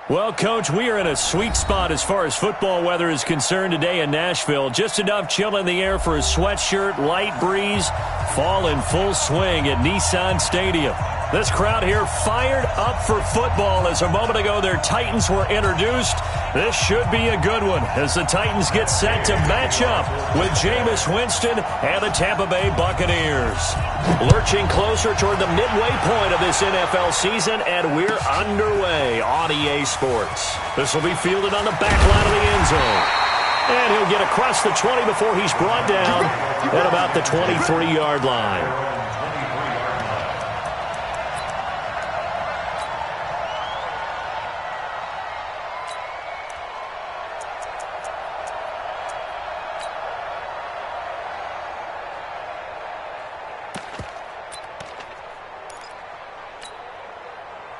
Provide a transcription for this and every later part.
Well, Coach, we are in a sweet spot as far as football weather is concerned today in Nashville. Just enough chill in the air for a sweatshirt, light breeze, fall in full swing at Nissan Stadium. This crowd here fired up for football as a moment ago their Titans were introduced. This should be a good one as the Titans get set to match up with Jameis Winston and the Tampa Bay Buccaneers. Lurching closer toward the midway point of this NFL season, and we're underway on EA Sports. This will be fielded on the back line of the end zone. And he'll get across the 20 before he's brought down at about the 23-yard line.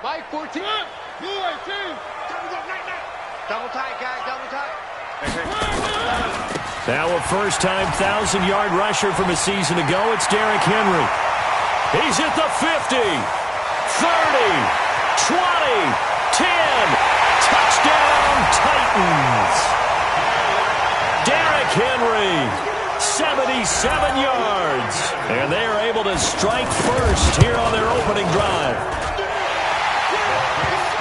Mike 14. Double tight, guys, double tight. Now a first-time 1,000-yard rusher from a season ago. It's Derrick Henry. He's at the 50, 30, 20, 10. Touchdown, Titans. Derrick Henry, 77 yards. And they are able to strike first here on their opening drive.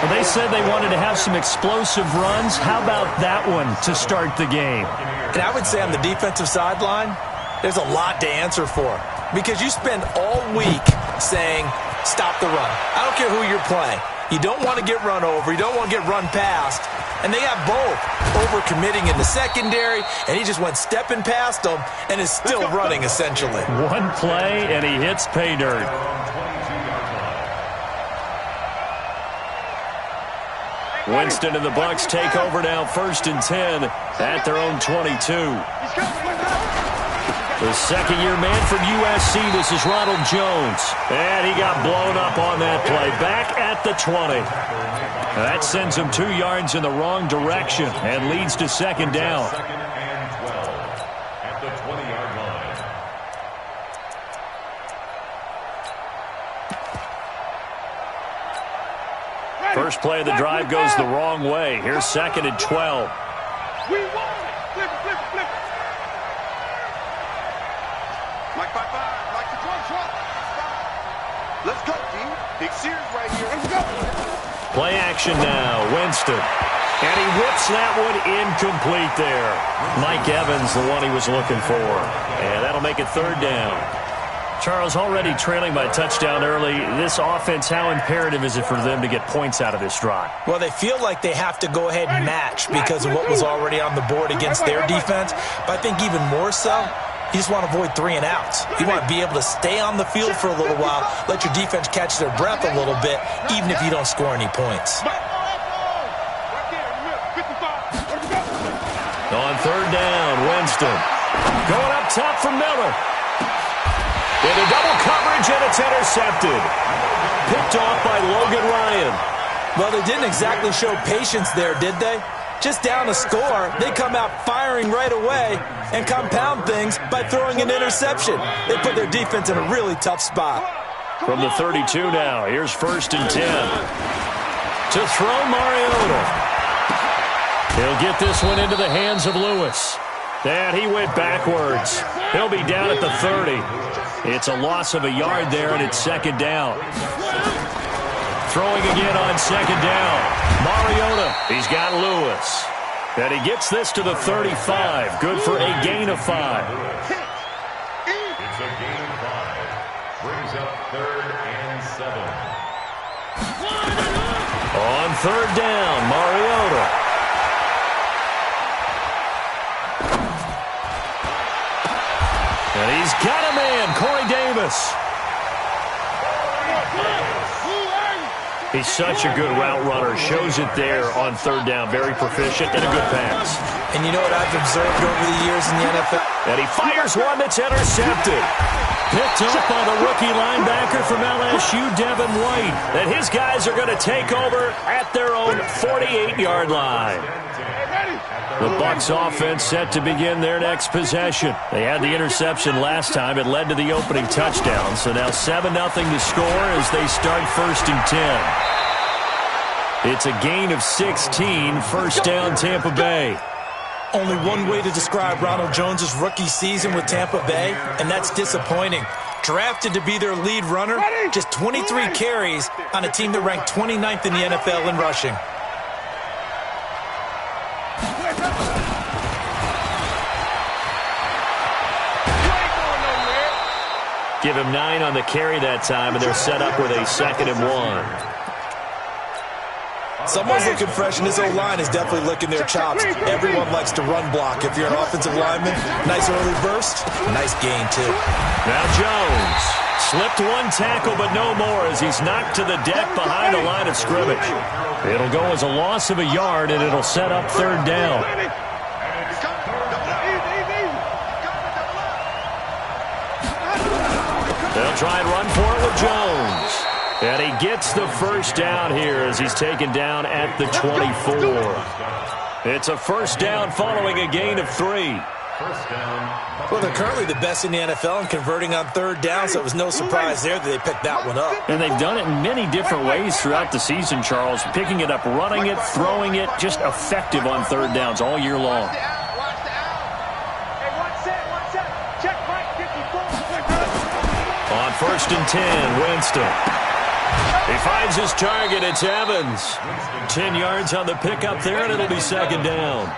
Well, they said they wanted to have some explosive runs. How about that one to start the game? And I would say on the defensive sideline, there's a lot to answer for. Because you spend all week saying, stop the run. I don't care who you're playing. You don't want to get run over. You don't want to get run past. And they have both. Over-committing in the secondary, and he just went stepping past them and is still running, essentially. One play, and he hits pay dirt. Winston and the Bucs take over now, 1st and 10 at their own 22. The second-year man from USC, this is Ronald Jones. And he got blown up on that play, back at the 20. That sends him 2 yards in the wrong direction and leads to second down. First play of the drive goes the wrong way. Here's 2nd and 12. We won it. Flip it, flip it, flip it. Mike 5-5, Mike to 12. Let's go, team. Big series right here. Let's go. Play action now. Winston. And he whips that one incomplete there. Mike Evans, the one he was looking for. And that'll make it 3rd down. Charles, already trailing by a touchdown early. This offense, how imperative is it for them to get points out of this drive? Well, they feel like they have to go ahead and match because of what was already on the board against their defense. But I think even more so, you just want to avoid 3 and outs. You want to be able to stay on the field for a little while, let your defense catch their breath a little bit, even if you don't score any points. On 3rd down, Winston. Going up top for Miller. Into double coverage, and it's intercepted. Picked off by Logan Ryan. Well, they didn't exactly show patience there, did they? Just down a score, they come out firing right away and compound things by throwing an interception. They put their defense in a really tough spot. From the 32 now, here's 1st and 10. To throw Mariota. He'll get this one into the hands of Lewis. And he went backwards. He'll be down at the 30. It's a loss of a yard there, and it's 2nd down. Throwing again on 2nd down. Mariota, he's got Lewis. And he gets this to the 35. Good for a gain of 5. It's a gain of 5. Brings up 3rd and 7. On 3rd down, Mariota. And he's got a man, Corey Davis. He's such a good route runner. Shows it there on 3rd down. Very proficient and a good pass. And you know what I've observed over the years in the NFL? And he fires one that's intercepted. Picked up by the rookie linebacker from LSU, Devin White. And his guys are going to take over at their own 48-yard line. The Bucs offense set to begin their next possession. They had the interception last time. It led to the opening touchdown. So now 7-0 to score as they start 1st and 10. It's a gain of 16, first down Tampa Bay. Only one way to describe Ronald Jones' rookie season with Tampa Bay, and that's disappointing. Drafted to be their lead runner, just 23 carries on a team that ranked 29th in the NFL in rushing. Give him 9 on the carry that time, and they're set up with a 2nd and 1. Someone's looking fresh, and this O-line is definitely licking their chops. Everyone likes to run block. If you're an offensive lineman, nice early burst, nice gain, too. Now Jones slipped one tackle, but no more as he's knocked to the deck behind the line of scrimmage. It'll go as a loss of a yard, and it'll set up 3rd down. They'll try and run for it with Jones. And he gets the first down here as he's taken down at the 24. It's a first down following a gain of 3. Well, they're currently the best in the NFL in converting on 3rd down, so it was no surprise there that they picked that one up. And they've done it in many different ways throughout the season, Charles. Picking it up, running it, throwing it, just effective on 3rd downs all year long. On 1st and 10, Winston. He finds his target. It's Evans. 10 yards on the pickup there, and it'll be 2nd down.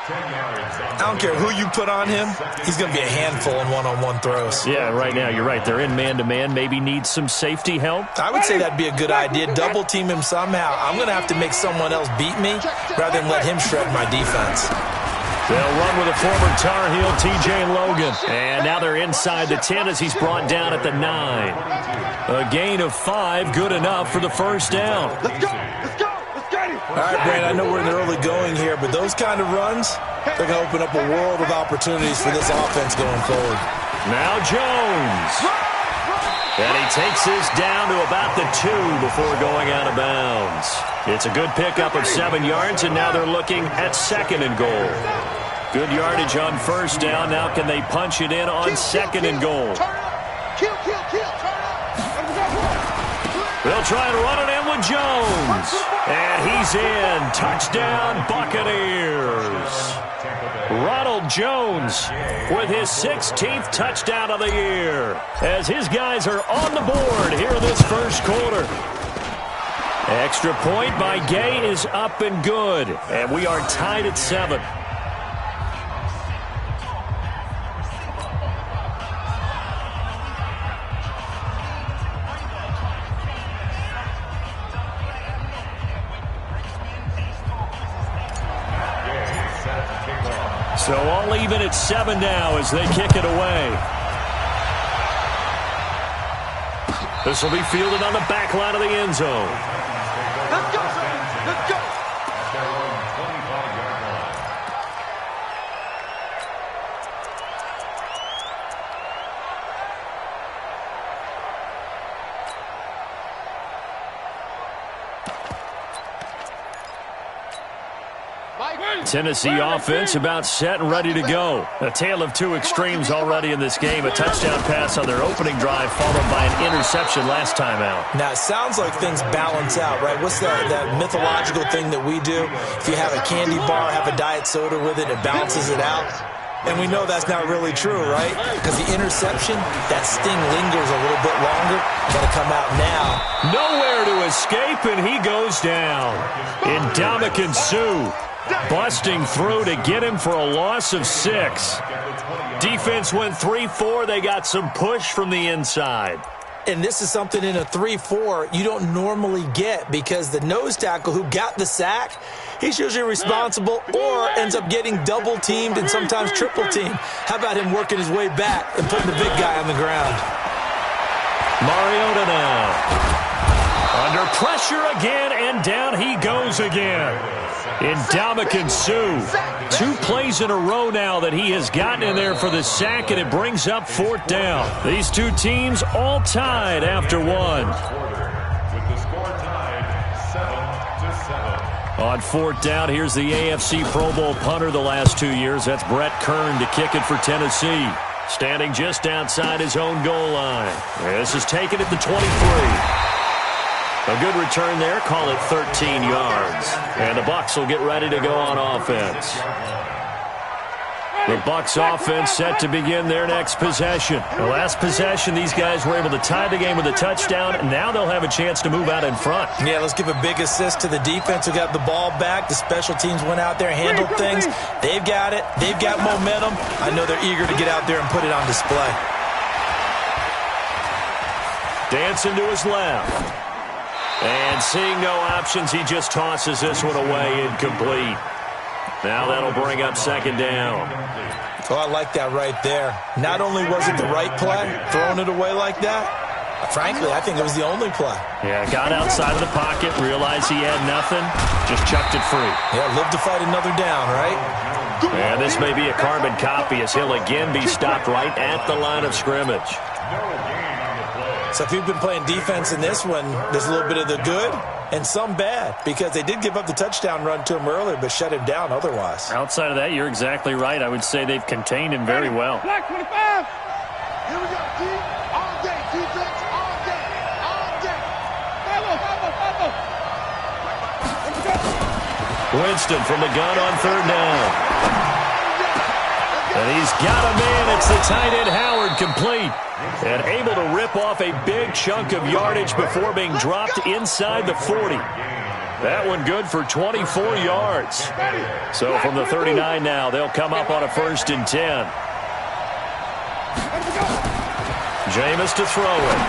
I don't care who you put on him. He's going to be a handful in one-on-one throws. Yeah, right now, you're right. They're in man-to-man. Maybe needs some safety help. I would say that'd be a good idea. Double-team him somehow. I'm going to have to make someone else beat me rather than let him shred my defense. They'll run with a former Tar Heel, T.J. Logan. And now they're inside the 10 as he's brought down at the 9. A gain of 5, good enough for the first down. Let's go. Let's go. Let's get it. All right, Brandon, I know we're in the early going here, but those kind of runs, they're going to open up a world of opportunities for this offense going forward. Now Jones. And he takes this down to about the 2 before going out of bounds. It's a good pickup of 7 yards, and now they're looking at 2nd and goal. Good yardage on 1st down. Now can they punch it in on 2nd and goal? They'll try and run it in with Jones. And he's in. Touchdown, Buccaneers. Ronald Jones with his 16th touchdown of the year as his guys are on the board here in this first quarter. Extra point by Gay is up and good, and we are tied at 7. So all even at 7 now as they kick it away. This will be fielded on the back line of the end zone. Let's go, son. Let's go. Tennessee offense about set and ready to go. A tale of 2 extremes already in this game. A touchdown pass on their opening drive followed by an interception last time out. Now, it sounds like things balance out, right? What's that mythological thing that we do? If you have a candy bar, have a diet soda with it, it balances it out. And we know that's not really true, right? Because the interception, that sting lingers a little bit longer. Got to come out now. Nowhere to escape, and he goes down. Ndamukong Suh busting through to get him for a loss of 6. Defense went 3-4. They got some push from the inside. And this is something in a 3-4 you don't normally get because the nose tackle who got the sack, he's usually responsible or ends up getting double-teamed and sometimes triple-teamed. How about him working his way back and putting the big guy on the ground? Mariota now. Under pressure again, and down he goes again. Ndamukong Suh. 2 plays in a row now that he has gotten in there for the sack, and it brings up 4th down. These 2 teams all tied after 1. With the score tied 7-7. On 4th down, here's the AFC Pro Bowl punter the last 2 years. That's Brett Kern to kick it for Tennessee. Standing just outside his own goal line. This is taken at the 23. A good return there. Call it 13 yards. And the Bucs will get ready to go on offense. The Bucs offense set to begin their next possession. The last possession, these guys were able to tie the game with a touchdown. And now they'll have a chance to move out in front. Yeah, let's give a big assist to the defense who got the ball back. The special teams went out there, handled things. They've got it. They've got momentum. I know they're eager to get out there and put it on display. Dancing to his left. And seeing no options, he just tosses this one away incomplete. Now that'll bring up second down. Oh, I like that right there. Not only was it the right play, throwing it away like that, frankly, I think it was the only play. Yeah, got outside of the pocket, realized he had nothing, just chucked it free. Yeah, live to fight another down, right? Yeah, this may be a carbon copy as he'll again be stopped right at the line of scrimmage. So if you've been playing defense in this one, there's a little bit of the good and some bad, because they did give up the touchdown run to him earlier but shut him down otherwise. Outside of that, you're exactly right. I would say they've contained him very well. Black 25. Here we go, D. All day, defense, all day, all day. Follow. Winston from the gun on third down. And he's got a man. It's the tight end Howard, complete. And able to rip off a big chunk of yardage before being dropped inside the 40. That one good for 24 yards. So from the 39 now, they'll come up on a 1st and 10. Jameis to throw it.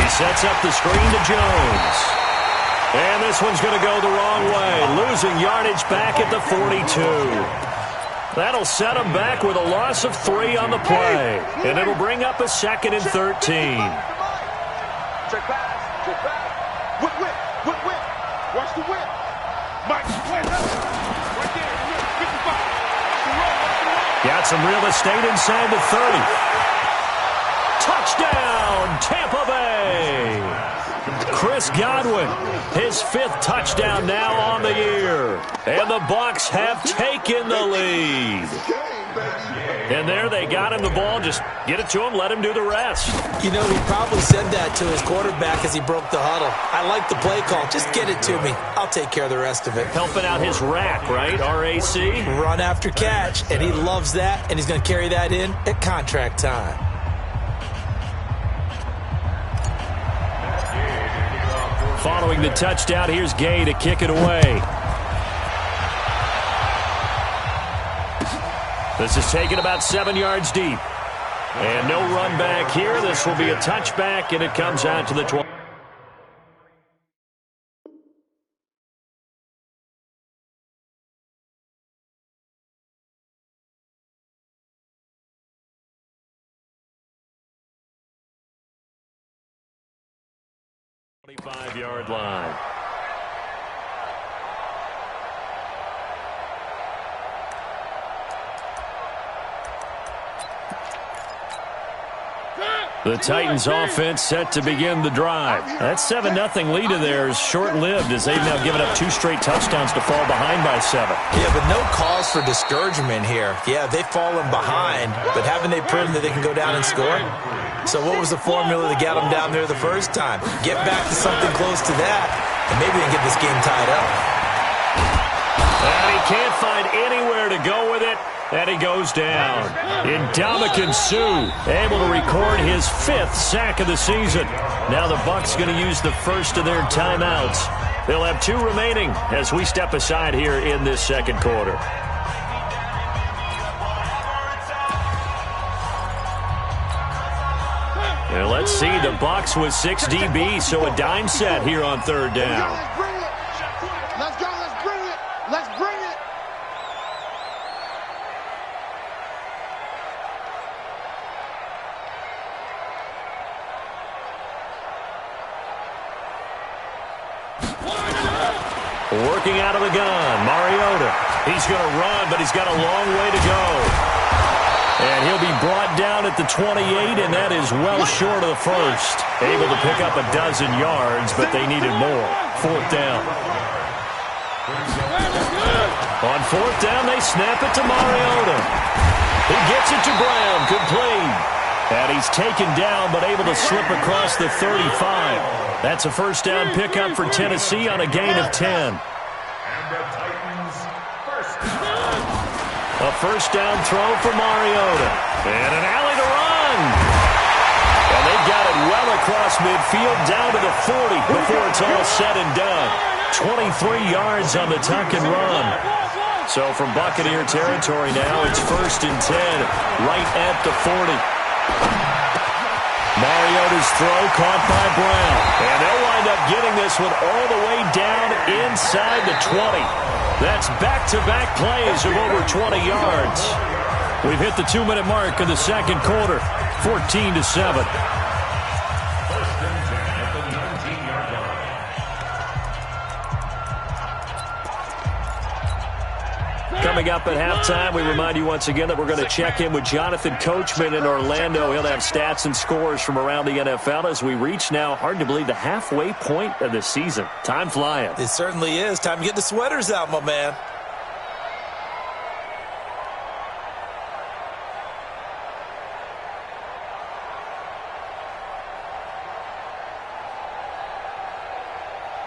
He sets up the screen to Jones. And this one's going to go the wrong way. Losing yardage back at the 42. That'll set them back with a loss of 3 on the play. And it'll bring up a 2nd and 13. Check pass, check pass. Whip, whip, whip, whip. Watch the whip. Mike, right there, 55. Got some real estate inside the 30. Touchdown, Tampa Bay. Chris Godwin, his 5th touchdown now on the year. And the Bucs have taken the lead. And there they got him the ball. Just get it to him, let him do the rest. You know, he probably said that to his quarterback as he broke the huddle. I like the play call. Just get it to me. I'll take care of the rest of it. Helping out his rack, right? R-A-C? Run after catch, and he loves that, and he's going to carry that in at contract time. Following the touchdown, here's Gay to kick it away. This is taken about 7 yards deep. And no run back here. This will be a touchback, and it comes out to the 20. Yard line. The Titans offense set to begin the drive. That 7-0 lead of theirs short-lived as they've now given up 2 straight touchdowns to fall behind by 7. Yeah, but no cause for discouragement here. Yeah, they've fallen behind, but haven't they proven that they can go down and score? So what was the formula that got them down there the first time? Get back to something close to that, and maybe they can get this game tied up. And he can't find anywhere to go with it. And he goes down. Ndamukong Suh able to record his 5th sack of the season. Now the Bucs going to use the first of their timeouts. They'll have 2 remaining as we step aside here in this second quarter. And let's see, the Bucs with 6 DB, so a dime set here on third down. Let's go, let's bring it. Let's bring it. Working out of the gun, Mariota. He's going to run, but he's got a long way to go. And he'll be brought down at the 28, and that is well short of the first. Able to pick up a dozen yards, but they needed more. 4th down. On 4th down, they snap it to Mariota. He gets it to Brown, complete. And he's taken down, but able to slip across the 35. That's a first down pickup for Tennessee on a gain of 10. And the Titans first down. A first down throw for Mariota. And an alley to run. And they've got it well across midfield down to the 40 before it's all said and done. 23 yards on the tuck and run. So from Buccaneer territory now, it's 1st and 10 right at the 40. Mariota's throw caught by Brown. And they'll wind up getting this one all the way down inside the 20. That's back-to-back plays of over 20 yards. We've hit the 2-minute mark in the second quarter, 14-7. Coming up at halftime, we remind you once again that we're going to check in with Jonathan Coachman in Orlando. He'll have stats and scores from around the NFL as we reach now, hard to believe, the halfway point of the season. Time flying. It certainly is. Time to get the sweaters out, my man.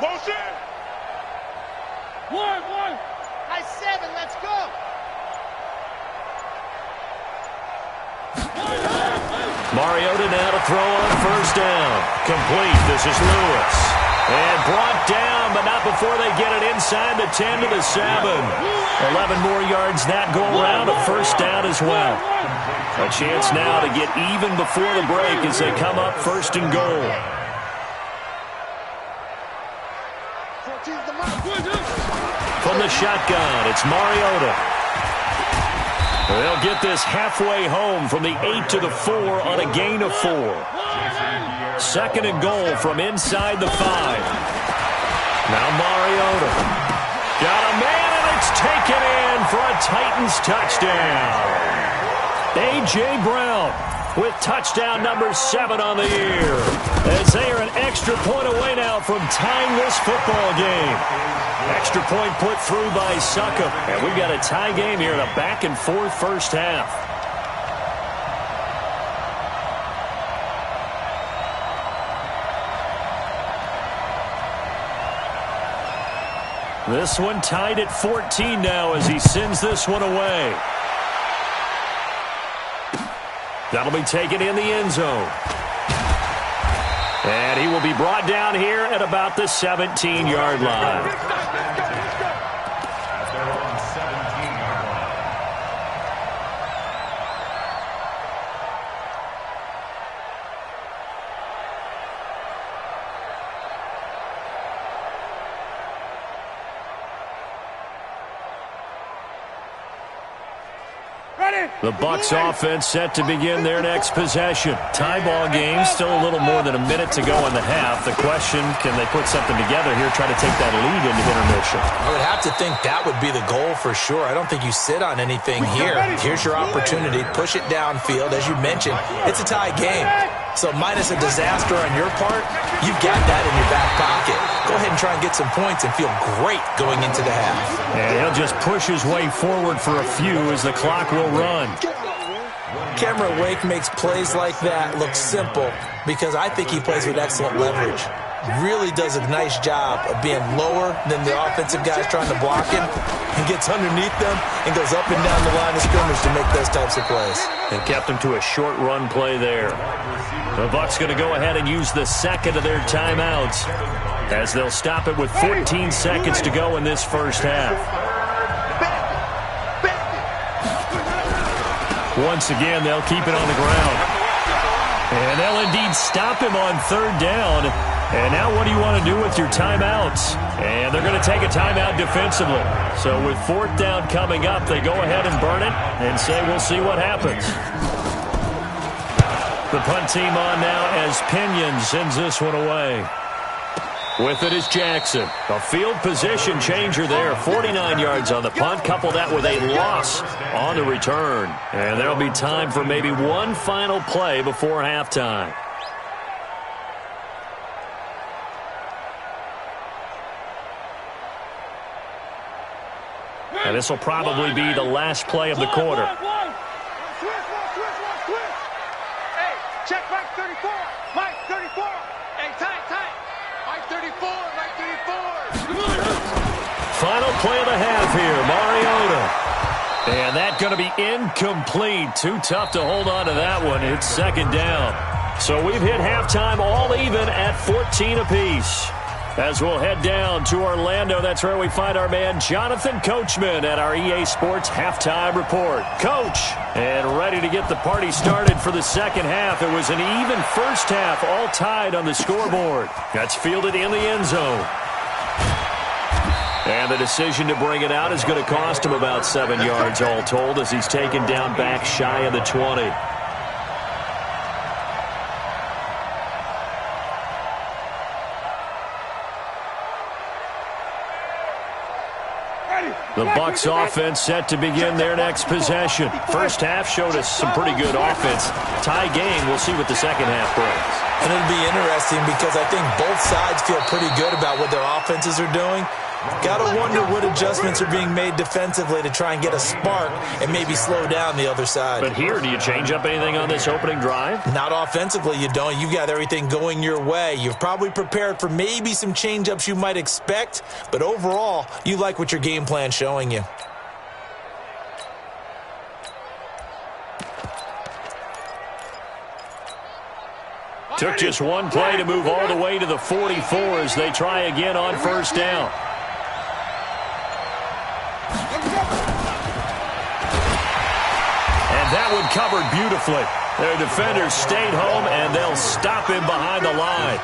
Motion! One. High 7, let's go! Mariota now to throw on first down. Complete. This is Lewis. And brought down, but not before they get it inside the 10 to the 7. 11 more yards that go around. A first down as well. A chance now to get even before the break as they come up 1st and goal. From the shotgun, it's Mariota. They'll get this halfway home from the 8 to the 4 on a gain of 4. 2nd and goal from inside the 5. Now Mariota. Got a man, and it's taken in for a Titans touchdown. A.J. Brown with touchdown number 7 on the year. As they are an extra point away now from tying this football game. Extra point put through by Succop. And we've got a tie game here in a back-and-forth first half. This one tied at 14 now as he sends this one away. That'll be taken in the end zone. And he will be brought down here at about the 17-yard line. The Bucs offense set to begin their next possession. Tie ball game, still a little more than a minute to go in the half. The question, can they put something together here, try to take that lead into intermission? I would have to think that would be the goal for sure. I don't think you sit on anything here. Here's your opportunity. Push it downfield. As you mentioned, it's a tie game. So minus a disaster on your part, you've got that in your back pocket. Go ahead and try and get some points and feel great going into the half. And he'll just push his way forward for a few as the clock will run. Cameron Wake makes plays like that look simple because I think he plays with excellent leverage. Really does a nice job of being lower than the offensive guys trying to block him. He gets underneath them and goes up and down the line of scrimmage to make those types of plays. And kept him to a short run play there. The Bucs going to go ahead and use the second of their timeouts as they'll stop it with 14 seconds to go in this first half. Once again, they'll keep it on the ground. And they'll indeed stop him on 3rd down. And now what do you want to do with your timeouts? And they're going to take a timeout defensively. So with 4th down coming up, they go ahead and burn it and say we'll see what happens. The punt team on now as Pinion sends this one away. With it is Jackson. A field position changer there. 49 yards on the punt. Couple that with a loss on the return. And there'll be time for maybe one final play before halftime. And this will probably be the last play of the quarter. final play of the half here, Mariota. And that's going to be incomplete. Too tough to hold on to that one. It's second down. So we've hit halftime all even at 14 apiece. As we'll head down to Orlando, that's where we find our man Jonathan Coachman at our EA Sports Halftime Report. Coach, and ready to get the party started for the second half. It was an even first half, all tied on the scoreboard. That's fielded in the end zone. And the decision to bring it out is going to cost him about 7 yards all told as he's taken down back shy of the 20. The Bucs offense set to begin their next possession. First half showed us some pretty good offense. Tie game, we'll see what the second half brings. And it'll be interesting because I think both sides feel pretty good about what their offenses are doing. Got to wonder what adjustments are being made defensively to try and get a spark and maybe slow down the other side. But here, do you change up anything on this opening drive? Not offensively, you don't. You've got everything going your way. You've probably prepared for maybe some change-ups you might expect, but overall, you like what your game plan's showing you. Took just one play to move all the way to the 44 as they try again on first down. And that one covered beautifully. Their defenders stayed home, and they'll stop him behind the line.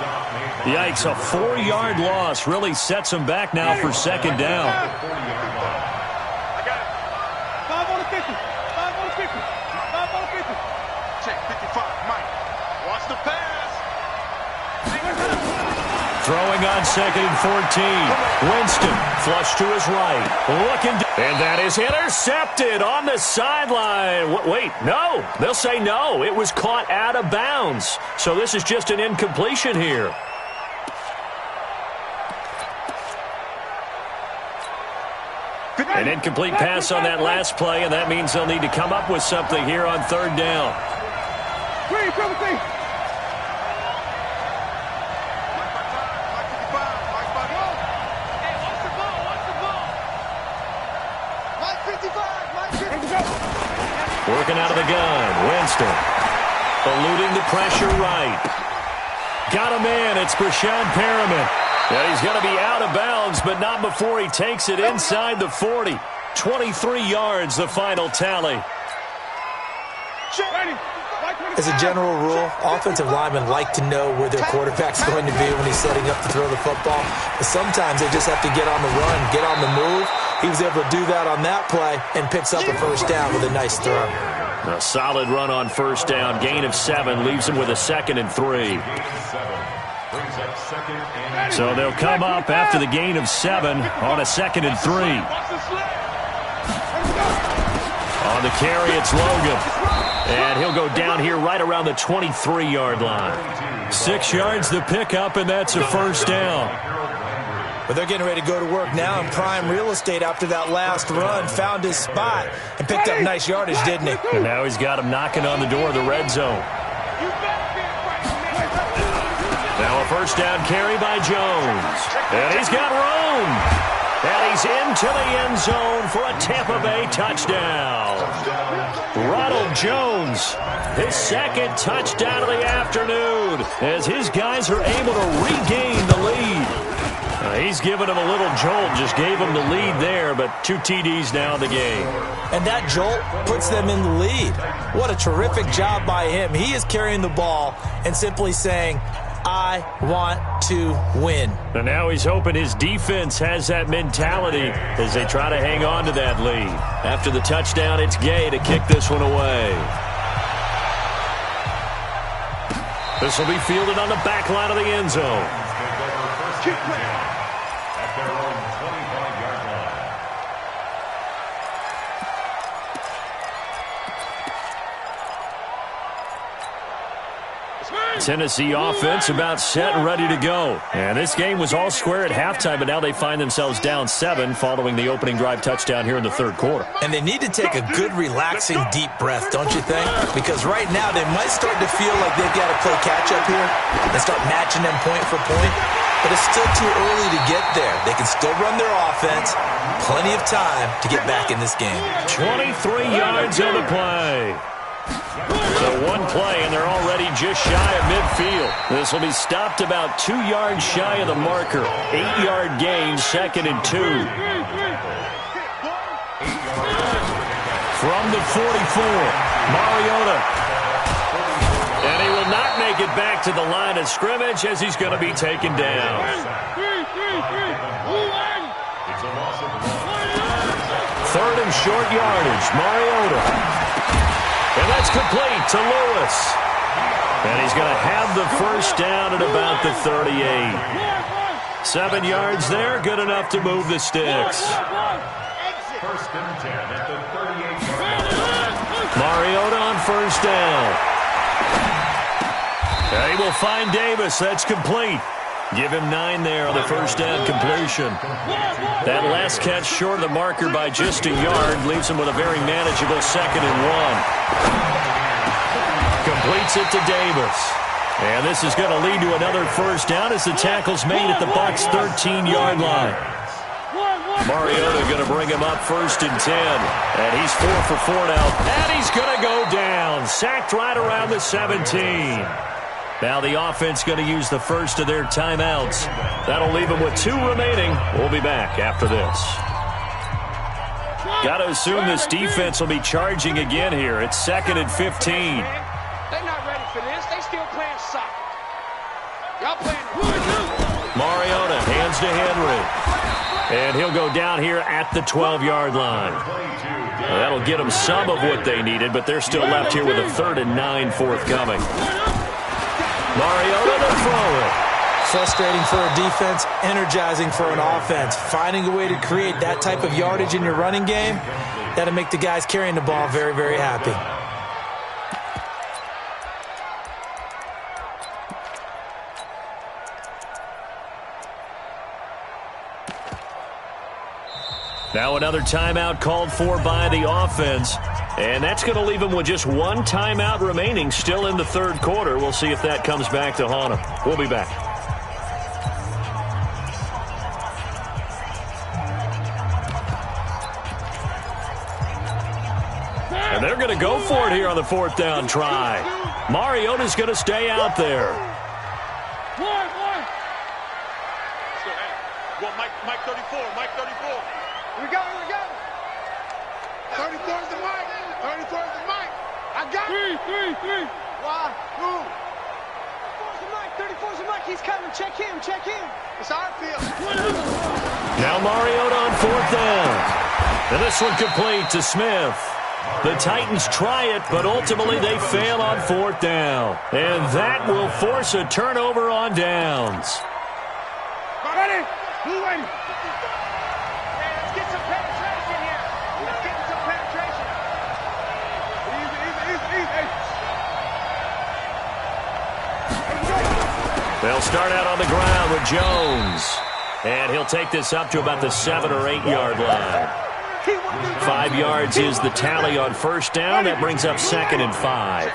Yikes, a 4-yard loss really sets them back now for second down. I got it. 5 on the 50. 5 on the 50. 5 on the 50. Check 55, Mike. Watch the pass. Throwing on second and 14. Winston flush to his right. And that is intercepted on the sideline. Wait, no. They'll say no. It was caught out of bounds. So this is just an incompletion here. An incomplete pass on that last play, and that means they'll need to come up with something here on third down. Working out of the gun, Winston. Eluding the pressure right. Got a man, it's Brashad Perriman. And he's going to be out of bounds, but not before he takes it inside the 40. 23 yards, the final tally. As a general rule, offensive linemen like to know where their quarterback's going to be when he's setting up to throw the football. But sometimes they just have to get on the run, get on the move. He was able to do that on that play and picks up a first down with a nice throw. A solid run on first down. Gain of 7 leaves him with a 2nd and 3. So they'll come up after the gain of 7 on a 2nd and 3. On the carry, it's Logan. And he'll go down here right around the 23-yard line. 6 yards the pickup, and that's a first down. But they're getting ready to go to work now in prime real estate after that last run. Found his spot and picked up nice yardage, didn't he? And now he's got him knocking on the door of the red zone. Now a first down carry by Jones. And he's got room. And he's into the end zone for a Tampa Bay touchdown. Ronald Jones, his 2nd touchdown of the afternoon, as his guys are able to regain the lead. He's given him a little jolt, just gave him the lead there, but 2 TDs now in the game. And that jolt puts them in the lead. What a terrific job by him. He is carrying the ball and simply saying, I want to win. And now he's hoping his defense has that mentality as they try to hang on to that lead. After the touchdown, it's Gay to kick this one away. This will be fielded on the back line of the end zone. Tennessee offense about set and ready to go. And this game was all square at halftime, but now they find themselves down 7 following the opening drive touchdown here in the third quarter. And they need to take a good, relaxing, deep breath, don't you think? Because right now they might start to feel like they've got to play catch-up here and start matching them point for point. but it's still too early to get there. They can still run their offense. Plenty of time to get back in this game. 23 yards on the play. So one play, and they're already just shy of midfield. This will be stopped about 2 yards shy of the marker. 8-yard gain, 2nd and 2. From the 44, Mariota. And he will not make it back to the line of scrimmage as he's going to be taken down. Third and short yardage, Mariota. And that's complete to Lewis. And he's going to have the first down at about the 38. 7 yards there, good enough to move the sticks. First and 10 at the 38-yard line. Mariota on first down. And he will find Davis. That's complete. Give him 9 there on the first down completion. That last catch short of the marker by just a yard leaves him with a very manageable 2nd and 1. Completes it to Davis. And this is going to lead to another first down as the tackle's made at the Bucs' 13-yard line. Mariota going to bring him up first and 10. And he's 4 for 4 now. And he's going to go down. Sacked right around the 17. Now the offense going to use the first of their timeouts. That'll leave them with 2 remaining. We'll be back after this. Got to assume this defense will be charging again here. It's 2nd and 15. They're not ready for this. They still playing soccer. Y'all playing. Mariota hands to Henry. And he'll go down here at the 12-yard line. Well, that'll get them some of what they needed, but they're still left here with a 3rd and 9 forthcoming. Mariota to throw it. Frustrating for a defense, energizing for an offense. Finding a way to create that type of yardage in your running game, that'll make the guys carrying the ball very, very happy. Now another timeout called for by the offense. And that's going to leave him with just 1 timeout remaining still in the 3rd quarter. We'll see if that comes back to haunt him. We'll be back. And they're going to go for it here on the 4th down try. Mariota's going to stay out there. Well, Mike 34, Mike 34. Here we go. 34 is the mic. 34 is the mic. I got it. 3. Why? Who? 34 is the mic. He's coming. Check him. It's our field. Now Mariota on 4th down. And this one complete to Smith. The Titans try it, but ultimately they fail on 4th down. And that will force a turnover on downs. Ready? Who ready? They'll start out on the ground with Jones. And he'll take this up to about the 7 or 8 yard line. 5 yards is the tally on first down. That brings up 2nd and 5.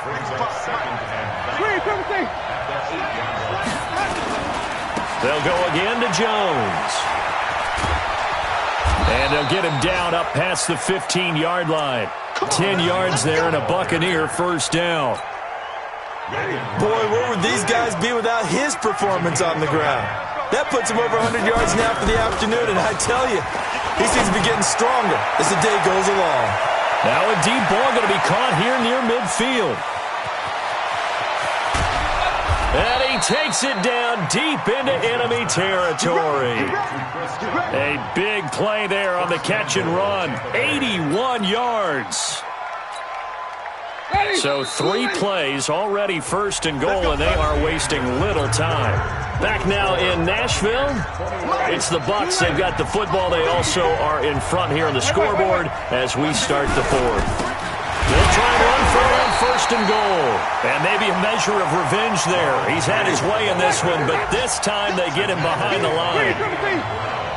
They'll go again to Jones. And they'll get him down up past the 15-yard line. 10 yards there and a Buccaneer first down. Boy, where would these guys be without his performance on the ground? That puts him over 100 yards now for the afternoon, and I tell you, he seems to be getting stronger as the day goes along. Now a deep ball going to be caught here near midfield. And he takes it down deep into enemy territory. A big play there on the catch and run. 81 yards. So 3 plays, already first and goal, and they are wasting little time. Back now in Nashville, it's the Bucs. They've got the football. They also are in front here on the scoreboard as we start the 4th. They'll try and run for it on first and goal. And maybe a measure of revenge there. He's had his way in this one, but this time they get him behind the line.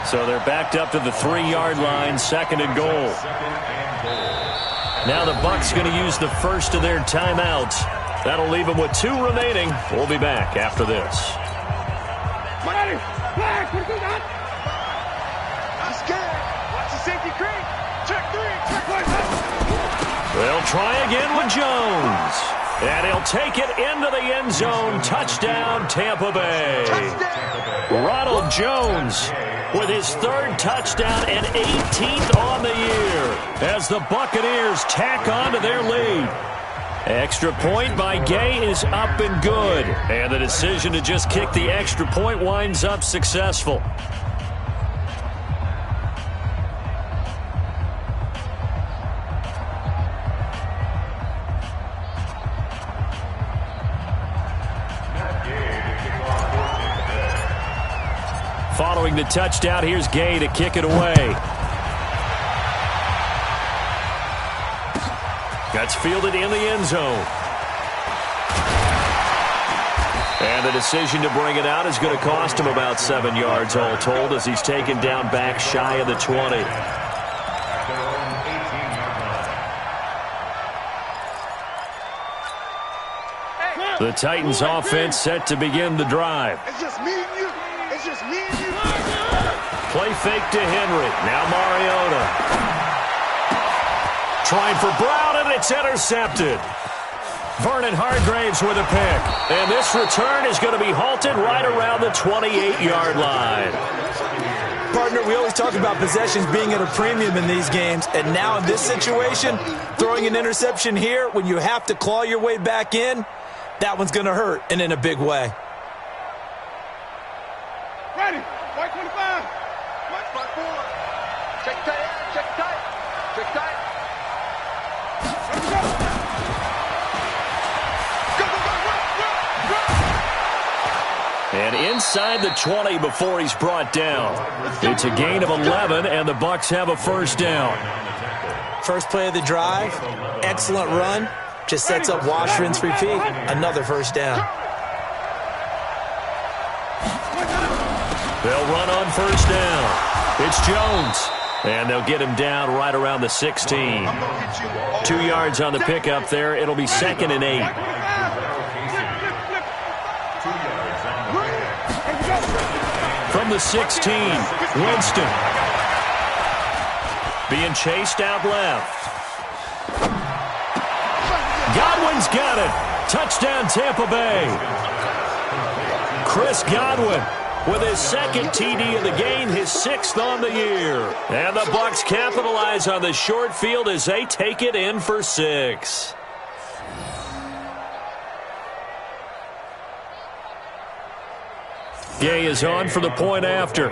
So they're backed up to the 3-yard line, 2nd and goal. Now the Bucs going to use the first of their timeouts. That'll leave them with 2 remaining. We'll be back after this. try again with Jones. And he'll take it into the end zone. Touchdown, Tampa Bay. Ronald Jones with his third touchdown and 18th on the year as the Buccaneers tack on to their lead. Extra point by Gay is up and good. And the decision to just kick the extra point winds up successful. Following the touchdown, here's Gay to kick it away. That's fielded in the end zone. And the decision to bring it out is going to cost him about 7 yards all told as he's taken down back shy of the 20. The Titans offense set to begin the drive. It's just me and you. It's just me and you. Play fake to Henry. Now Mariota. Trying for Brown, and it's intercepted. Vernon Hargreaves with a pick. And this return is going to be halted right around the 28-yard line. Partner, we always talk about possessions being at a premium in these games, and now in this situation, throwing an interception here when you have to claw your way back in, that one's going to hurt, and in a big way. Ready. White 25. White spot 4. Check tight. Check tight. Check tight. And inside the 20 before he's brought down. It's a gain of 11, and the Bucs have a first down. First play of the drive, excellent run. Just sets up wash, rinse, repeat. Another first down. They'll run on first down. It's Jones. And they'll get him down right around the 16. 2 yards on the pickup there. It'll be 2nd and 8. From the 16, Winston. Being chased out left. Godwin's got it. Touchdown, Tampa Bay. Chris Godwin with his second TD of the game, his 6th on the year. And the Bucs capitalize on the short field as they take it in for 6. Gay is on for the point after.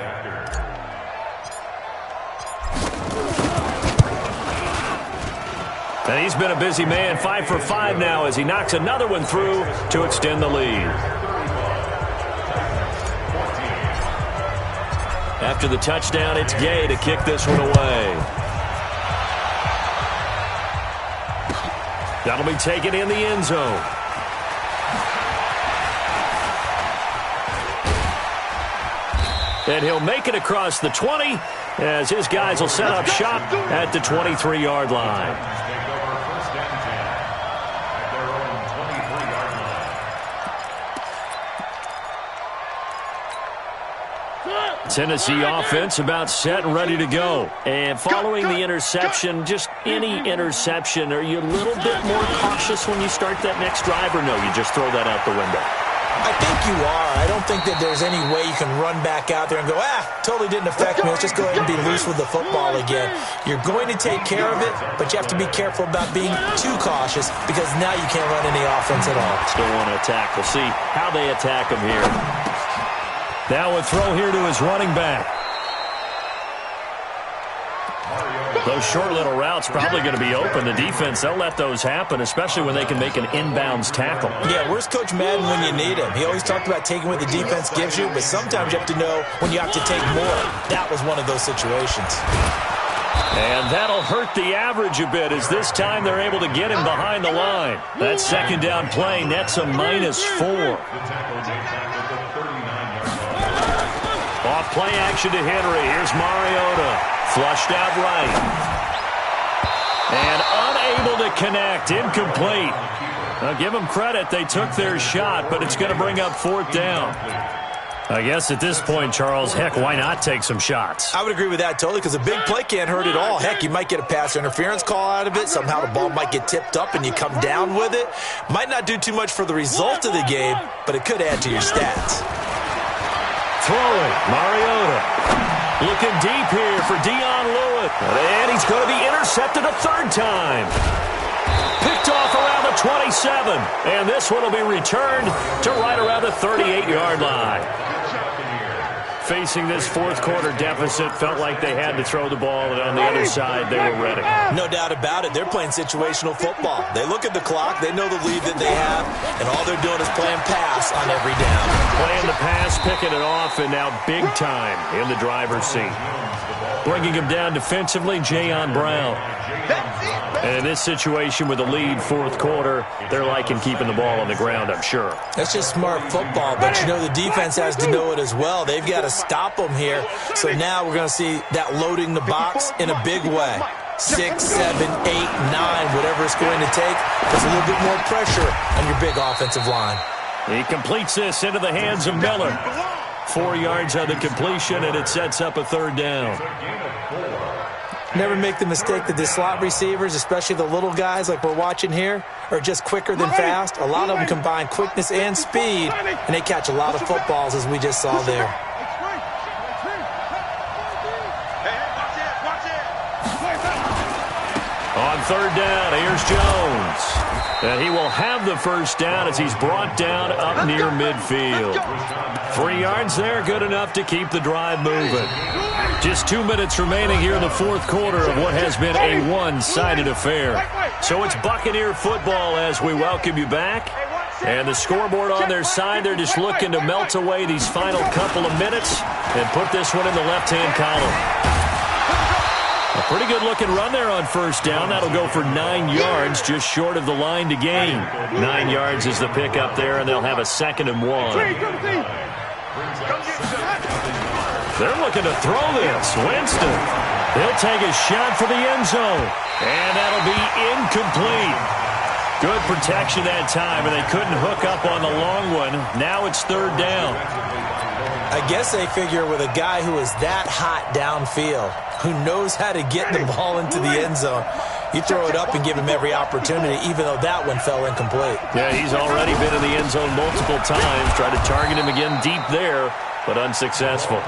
And he's been a busy man, 5 for 5 now as he knocks another one through to extend the lead. After the touchdown, it's Gay to kick this one away. That'll be taken in the end zone. And he'll make it across the 20 as his guys will set up shop at the 23-yard line. Tennessee offense about set and ready to go. And following the interception, just any interception, are you a little bit more cautious when you start that next drive, or no, you just throw that out the window? I think you are. I don't think that there's any way you can run back out there and go, totally didn't affect me. Let's just go ahead and be loose with the football again. You're going to take care of it, but you have to be careful about being too cautious because now you can't run any offense at all. Still want to attack. We'll see how they attack him here. Now a throw here to his running back. Those short little routes probably going to be open. The defense, they'll let those happen, especially when they can make an inbounds tackle. Yeah, where's Coach Madden when you need him? He always talked about taking what the defense gives you, but sometimes you have to know when you have to take more. That was one of those situations. And that'll hurt the average a bit as this time they're able to get him behind the line. That second down play nets a -4. Off play action to Henry. Here's Mariota. Flushed out right. And unable to connect. Incomplete. Now give them credit. They took their shot, but it's going to bring up 4th down. I guess at this point, Charles, heck, why not take some shots? I would agree with that totally because a big play can't hurt at all. Heck, you might get a pass interference call out of it. Somehow the ball might get tipped up and you come down with it. Might not do too much for the result of the game, but it could add to your stats. Throwing, Mariota. Looking deep here for Dion Lewis. And he's going to be intercepted a third time. Picked off around the 27. And this one will be returned to right around the 38-yard line. Facing this fourth quarter deficit, felt like they had to throw the ball, and on the other side, they were ready. No doubt about it. They're playing situational football. They look at the clock. They know the lead that they have, and all they're doing is playing pass on every down. Playing the pass, picking it off, and now big time in the driver's seat. Bringing him down defensively, Jayon Brown. And in this situation with the lead fourth quarter, they're liking keeping the ball on the ground, I'm sure. That's just smart football, but you know the defense has to know it as well. They've got to stop them here. So now we're going to see that loading the box in a big way. 6, 7, 8, 9, whatever it's going to take. There's a little bit more pressure on your big offensive line. He completes this into the hands of Miller. 4 yards on the completion, and it sets up a third down. Never make the mistake that the slot receivers, especially the little guys like we're watching here, are just quicker than fast. A lot of them combine quickness and speed, and they catch a lot of footballs, as we just saw there. On third down, here's Jones. And he will have the first down as he's brought down up near midfield. 3 yards there, good enough to keep the drive moving. Just 2 minutes remaining here in the fourth quarter of what has been a one-sided affair. So it's Buccaneer football as we welcome you back. And the scoreboard on their side, they're just looking to melt away these final couple of minutes and put this one in the left-hand column. A pretty good-looking run there on first down. That'll go for 9 yards, just short of the line to gain. 9 yards is the pickup there, and they'll have a 2nd and 1. They're looking to throw this. Winston. He'll take a shot for the end zone, and that'll be incomplete. Good protection that time, and they couldn't hook up on the long one. Now it's third down. I guess they figure with a guy who is that hot downfield, who knows how to get the ball into the end zone, you throw it up and give him every opportunity, even though that one fell incomplete. Yeah, he's already been in the end zone multiple times. Tried to target him again deep there, but unsuccessful.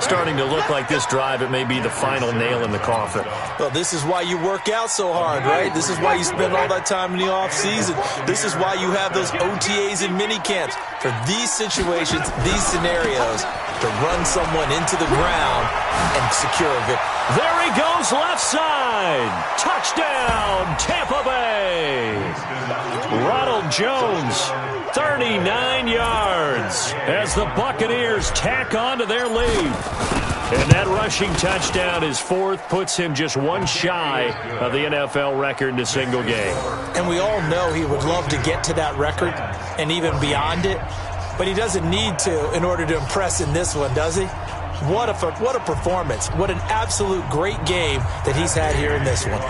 Starting to look like this drive, it may be the final nail in the coffin. Well, this is why you work out so hard, right? This is why you spend all that time in the offseason. This is why you have those OTAs and mini camps. For these situations, these scenarios, to run someone into the ground and secure a victory. There he goes, left side. Touchdown, Tampa Bay. Ronald Jones, 39 yards as the Buccaneers tack on to their lead. And that rushing touchdown is fourth, puts him just one shy of the NFL record in a single game. And we all know he would love to get to that record and even beyond it, but he doesn't need to in order to impress in this one, does he? What a performance. What an absolute great game that he's had here in this one.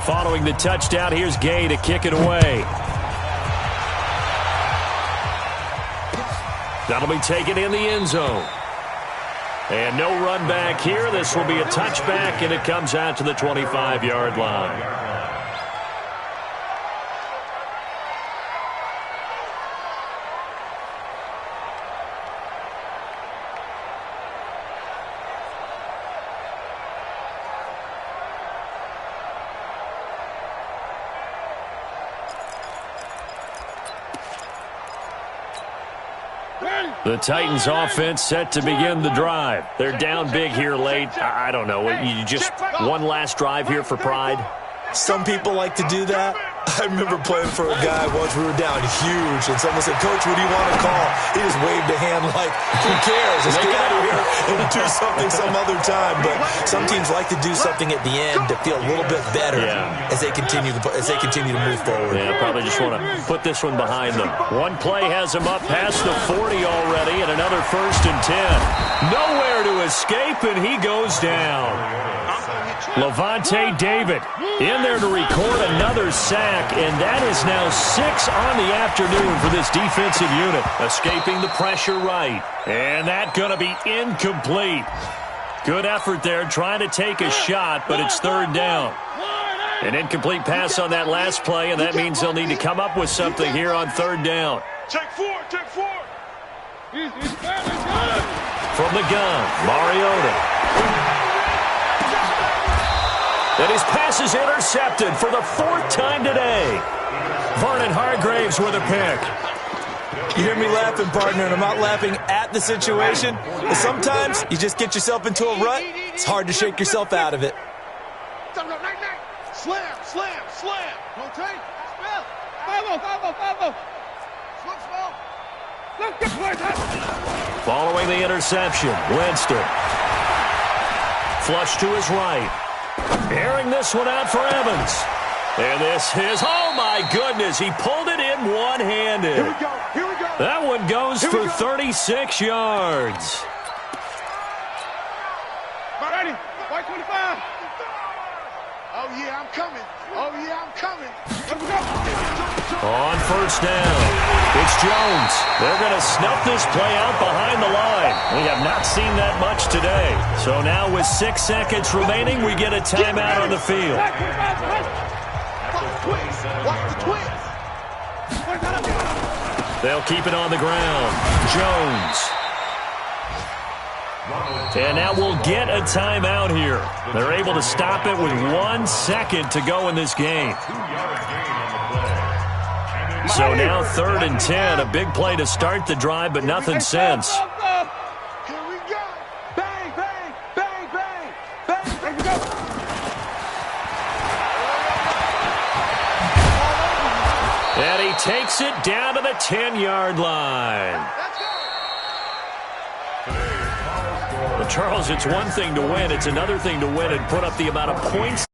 Following the touchdown, here's Gay to kick it away. That'll be taken in the end zone. And no run back here. This will be a touchback, and it comes out to the 25-yard line. The Titans offense set to begin the drive. They're down big here late. I don't know. You just one last drive here for pride? Some people like to do that. I remember playing for a guy once. We were down huge, and someone said, "Coach, what do you want to call?" He just waved a hand like, who cares? Let's get out of here and do something some other time. But some teams like to do something at the end to feel a little bit better as they continue to move forward. Yeah, probably just want to put this one behind them. One play has him up past the 40 already, and another 1st and 10. Nowhere to escape, and he goes down. Levante David in there to record another sack, and that is now 6 on the afternoon for this defensive unit. Escaping the pressure right, and that going to be incomplete. Good effort there trying to take a shot, but it's third down. An incomplete pass on that last play, and that means they'll need to come up with something here on third down. Take four. From the gun, Mariota. And his pass is intercepted for the 4th time today. Vernon Hargraves with a pick. You hear me laughing, partner, and I'm not laughing at the situation. But sometimes you just get yourself into a rut. It's hard to shake yourself out of it. Slam. Don't take. Spell. 5-0. Following the interception, Winston. Flush to his right. Airing this one out for Evans. And this is, oh my goodness, he pulled it in one-handed. Here we go. That one goes for 36 yards. Ready? White 25. Oh, yeah, I'm coming. On first down, it's Jones. They're going to snuff this play out behind the line. We have not seen that much today. So now with 6 seconds remaining, we get a timeout on the field. They'll keep it on the ground. Jones. And now we'll get a timeout here. They're able to stop it with 1 second to go in this game. So now 3rd and 10. A big play to start the drive, but nothing since. Here we go. Bang. Here we go. And he takes it down to the 10-yard line. Well, Charles, it's one thing to win. It's another thing to win and put up the amount of points